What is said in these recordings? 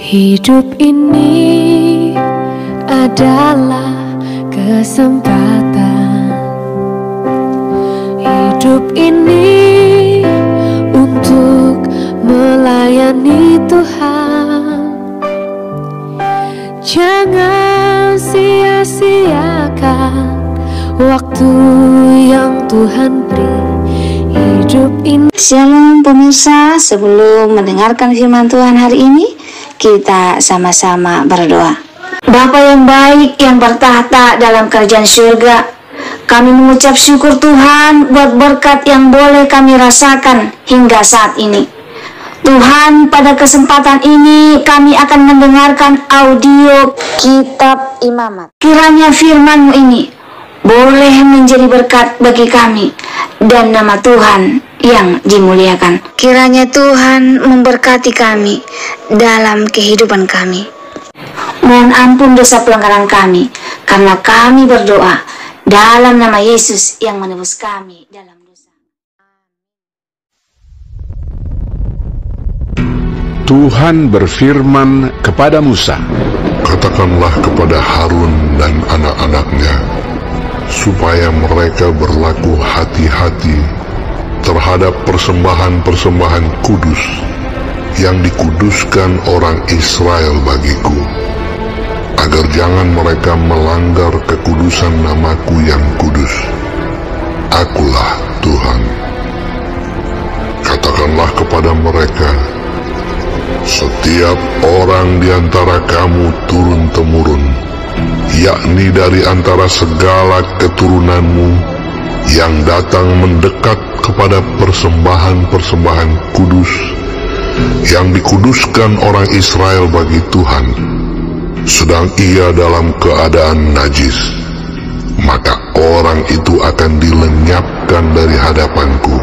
Hidup ini adalah kesempatan. Hidup ini untuk melayani Tuhan. Jangan sia-siakan waktu yang Tuhan beri. Hidup ini. Shalom pemirsa, sebelum mendengarkan firman Tuhan hari ini, kita sama-sama berdoa. Bapa yang baik yang bertahta dalam kerajaan surga, kami mengucap syukur Tuhan buat berkat yang boleh kami rasakan hingga saat ini. Tuhan, pada kesempatan ini kami akan mendengarkan audio Kitab Imamat. Kiranya firman-Mu ini boleh menjadi berkat bagi kami dan nama Tuhan yang dimuliakan. Kiranya Tuhan memberkati kami dalam kehidupan kami. Mohon ampun dosa pelanggaran kami, karena kami berdoa dalam nama Yesus yang menebus kami dalam dosa. Tuhan berfirman kepada Musa, "Katakanlah kepada Harun dan anak-anaknya, supaya mereka berlaku hati-hati terhadap persembahan-persembahan kudus yang dikuduskan orang Israel bagiku, agar jangan mereka melanggar kekudusan namaku yang kudus. Akulah Tuhan. Katakanlah kepada mereka, setiap orang di antara kamu turun-temurun, yakni dari antara segala keturunanmu yang datang mendekat kepada persembahan-persembahan kudus yang dikuduskan orang Israel bagi Tuhan, sedang ia dalam keadaan najis, maka orang itu akan dilenyapkan dari hadapanku.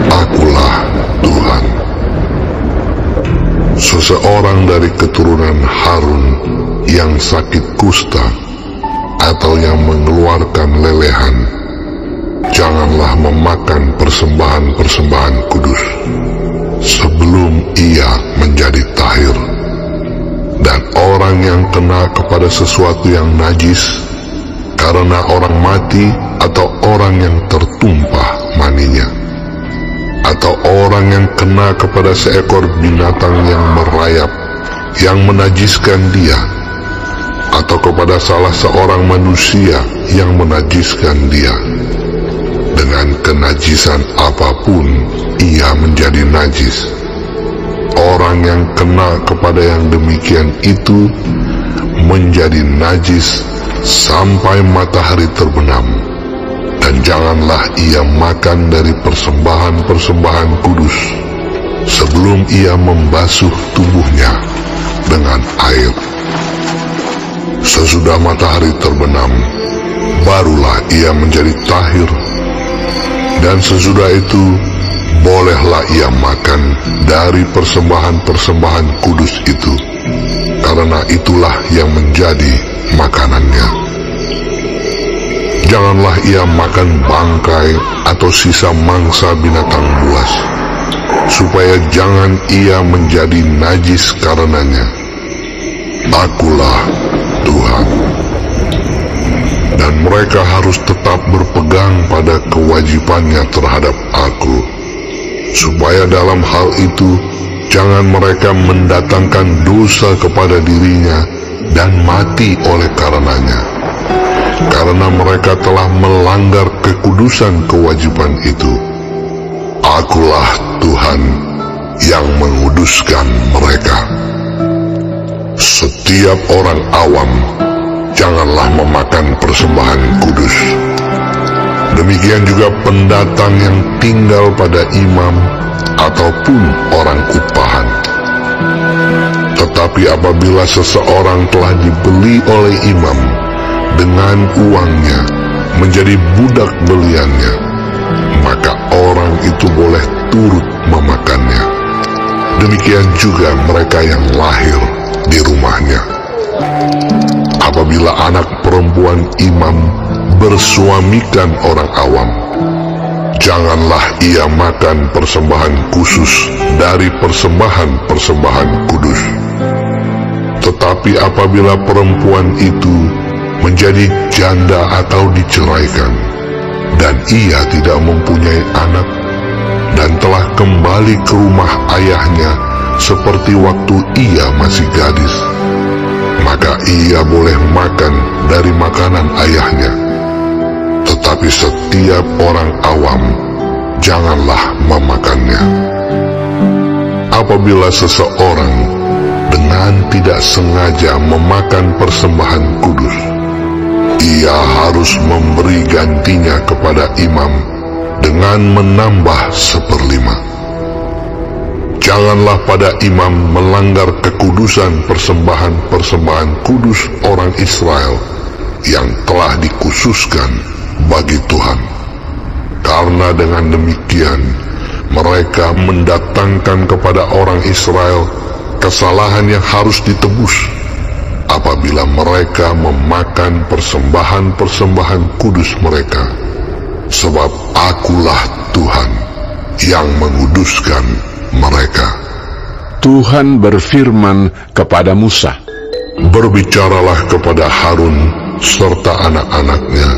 Akulah Tuhan. Seseorang dari keturunan Harun yang sakit kusta atau yang mengeluarkan lelehan, janganlah memakan persembahan-persembahan kudus sebelum ia menjadi tahir. Dan orang yang kena kepada sesuatu yang najis karena orang mati atau orang yang tertumpah maninya, atau orang yang kena kepada seekor binatang yang merayap yang menajiskan dia, atau kepada salah seorang manusia yang menajiskan dia, dengan kenajisan apapun ia menjadi najis. Orang yang kena kepada yang demikian itu menjadi najis sampai matahari terbenam, dan janganlah ia makan dari persembahan-persembahan kudus sebelum ia membasuh tubuhnya dengan air. Sesudah matahari terbenam, barulah ia menjadi tahir, dan sesudah itu bolehlah ia makan dari persembahan-persembahan kudus itu, karena itulah yang menjadi makanannya. Janganlah ia makan bangkai atau sisa mangsa binatang buas, supaya jangan ia menjadi najis karenanya. Akulah Tuhan. Dan mereka harus tetap berpegang pada kewajibannya terhadap aku, supaya dalam hal itu jangan mereka mendatangkan dosa kepada dirinya dan mati oleh karenanya, karena mereka telah melanggar kekudusan kewajiban itu. Akulah Tuhan yang menguduskan mereka. Setiap orang awam janganlah memakan persembahan kudus. Demikian juga pendatang yang tinggal pada imam ataupun orang upahan. Tetapi apabila seseorang telah dibeli oleh imam dengan uangnya menjadi budak beliannya, maka orang itu boleh turut memakannya. Demikian juga mereka yang lahir di rumahnya. Apabila anak perempuan imam bersuamikan orang awam, janganlah ia makan persembahan khusus dari persembahan-persembahan kudus. Tetapi apabila perempuan itu menjadi janda atau diceraikan, dan ia tidak mempunyai anak, dan telah kembali ke rumah ayahnya seperti waktu ia masih gadis, maka ia boleh makan dari makanan ayahnya. Tetapi setiap orang awam janganlah memakannya. Apabila seseorang dengan tidak sengaja memakan persembahan kudus, ia harus memberi gantinya kepada imam dengan menambah 1/5. Janganlah pada imam melanggar kekudusan persembahan-persembahan kudus orang Israel yang telah dikhususkan bagi Tuhan. Karena dengan demikian mereka mendatangkan kepada orang Israel kesalahan yang harus ditebus apabila mereka memakan persembahan-persembahan kudus mereka. Sebab akulah Tuhan yang menguduskan mereka. Tuhan berfirman kepada Musa, Berbicaralah kepada Harun serta anak-anaknya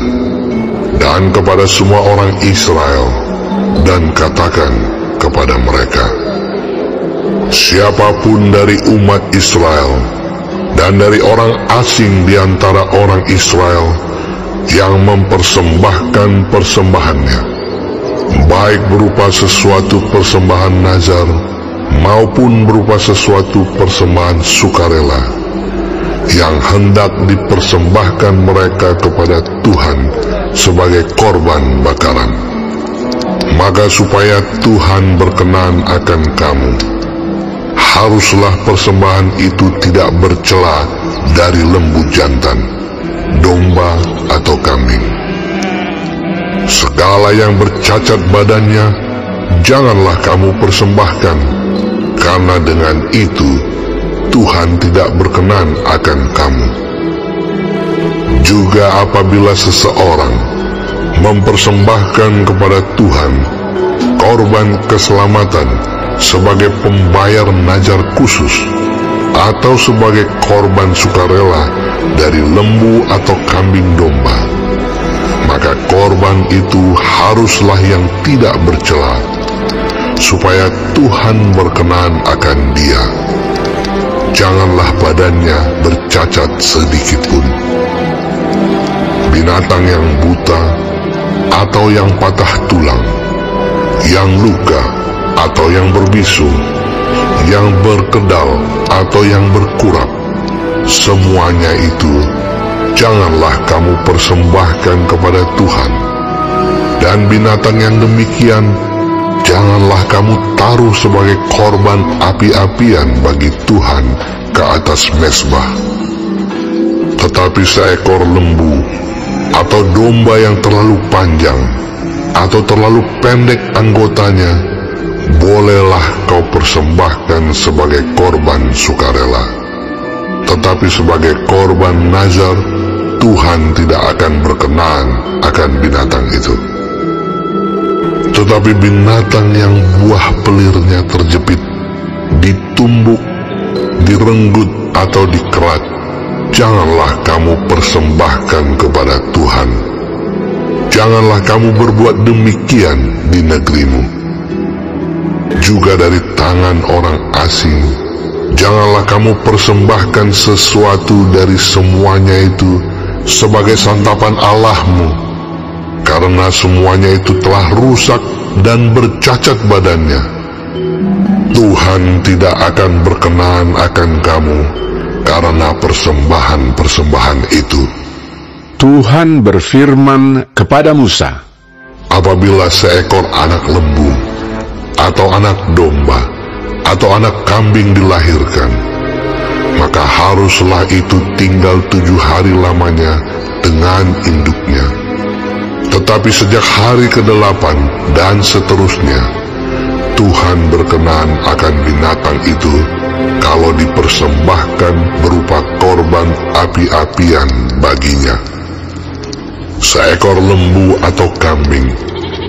dan kepada semua orang Israel, dan katakan kepada mereka, siapapun dari umat Israel dan dari orang asing di antara orang Israel yang mempersembahkan persembahannya, baik berupa sesuatu persembahan nazar maupun berupa sesuatu persembahan sukarela, yang hendak dipersembahkan mereka kepada Tuhan sebagai korban bakaran, maka supaya Tuhan berkenan akan kamu, haruslah persembahan itu tidak bercela dari lembu jantan, domba atau kambing. Segala yang bercacat badannya janganlah kamu persembahkan, karena dengan itu Tuhan tidak berkenan akan kamu. Juga apabila seseorang mempersembahkan kepada Tuhan korban keselamatan sebagai pembayar najar khusus, atau sebagai korban sukarela dari lembu atau kambing domba, maka korban itu haruslah yang tidak bercela, supaya Tuhan berkenan akan dia. Janganlah badannya bercacat sedikit pun. Binatang yang buta atau yang patah tulang, yang luka atau yang berbisu, yang berkedal atau yang berkurap, semuanya itu janganlah kamu persembahkan kepada Tuhan. Dan binatang yang demikian janganlah kamu taruh sebagai korban api-apian bagi Tuhan ke atas mezbah. Tetapi seekor lembu atau domba yang terlalu panjang atau terlalu pendek anggotanya, bolehlah kau persembahkan sebagai korban sukarela. Tetapi sebagai korban nazar, Tuhan tidak akan berkenan akan binatang itu. Tetapi binatang yang buah pelirnya terjepit, ditumbuk, direnggut atau dikerat, janganlah kamu persembahkan kepada Tuhan. Janganlah kamu berbuat demikian di negerimu. Juga dari tangan orang asing, janganlah kamu persembahkan sesuatu dari semuanya itu sebagai santapan Allahmu, karena semuanya itu telah rusak dan bercacat badannya. Tuhan tidak akan berkenan akan kamu karena persembahan-persembahan itu. Tuhan berfirman kepada Musa, apabila seekor anak lembu atau anak domba atau anak kambing dilahirkan, maka haruslah itu tinggal 7 hari lamanya dengan induknya. Tetapi sejak hari ke-8 dan seterusnya, Tuhan berkenan akan binatang itu kalau dipersembahkan berupa korban api-apian baginya. Seekor lembu atau kambing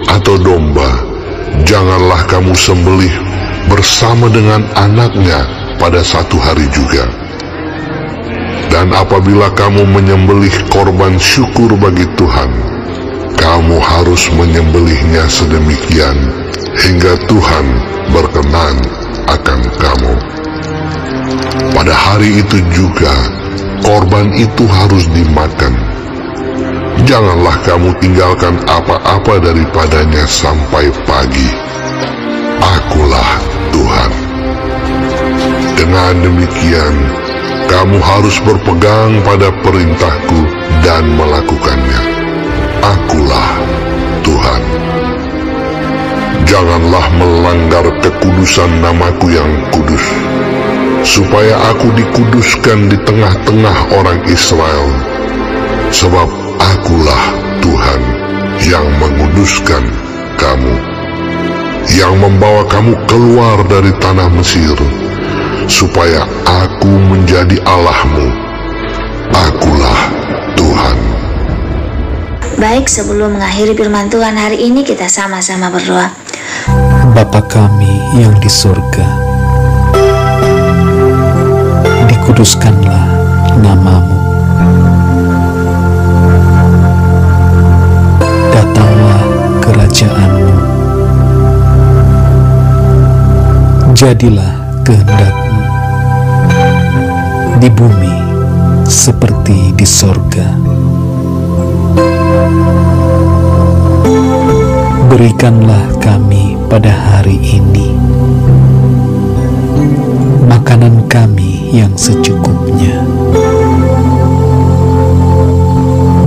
atau domba janganlah kamu sembelih bersama dengan anaknya pada 1 hari juga. Dan apabila kamu menyembelih korban syukur bagi Tuhan, kamu harus menyembelihnya sedemikian hingga Tuhan berkenan akan kamu. Pada hari itu juga, korban itu harus dimakan. Janganlah kamu tinggalkan apa-apa daripadanya sampai pagi. Akulah Tuhan. Dengan demikian, kamu harus berpegang pada perintahku dan melakukannya. Akulah Tuhan. Janganlah melanggar kekudusan namaku yang kudus, supaya aku dikuduskan di tengah-tengah orang Israel. Sebab akulah Tuhan yang menguduskan kamu, yang membawa kamu keluar dari tanah Mesir, supaya aku menjadi Allahmu. Akulah Tuhan. Baik, sebelum mengakhiri firman Tuhan hari ini, kita sama-sama berdoa. Bapa kami yang di surga, dikuduskanlah namamu. Datanglah kerajaanmu. Jadilah kehendak-Mu di bumi seperti di sorga. Berikanlah kami pada hari ini makanan kami yang secukupnya,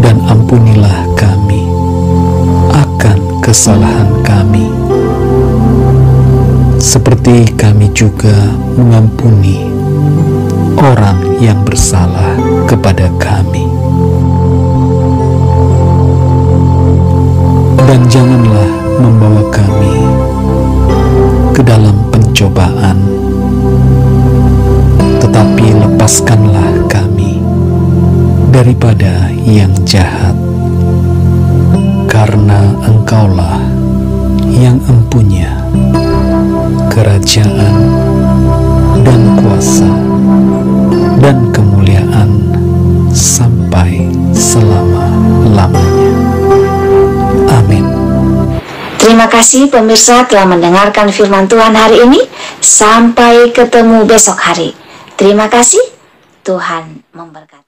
dan ampunilah kami akan kesalahan kami, seperti kami juga mengampuni orang yang bersalah kepada kami. Dan janganlah membawa kami ke dalam pencobaan, tetapi lepaskanlah kami daripada yang jahat, karena Engkaulah yang empunya kerajaan dan kuasa dan kemuliaan sampai selama-lamanya. Amin. Terima kasih pemirsa telah mendengarkan firman Tuhan hari ini. Sampai ketemu besok hari. Terima kasih. Tuhan memberkati.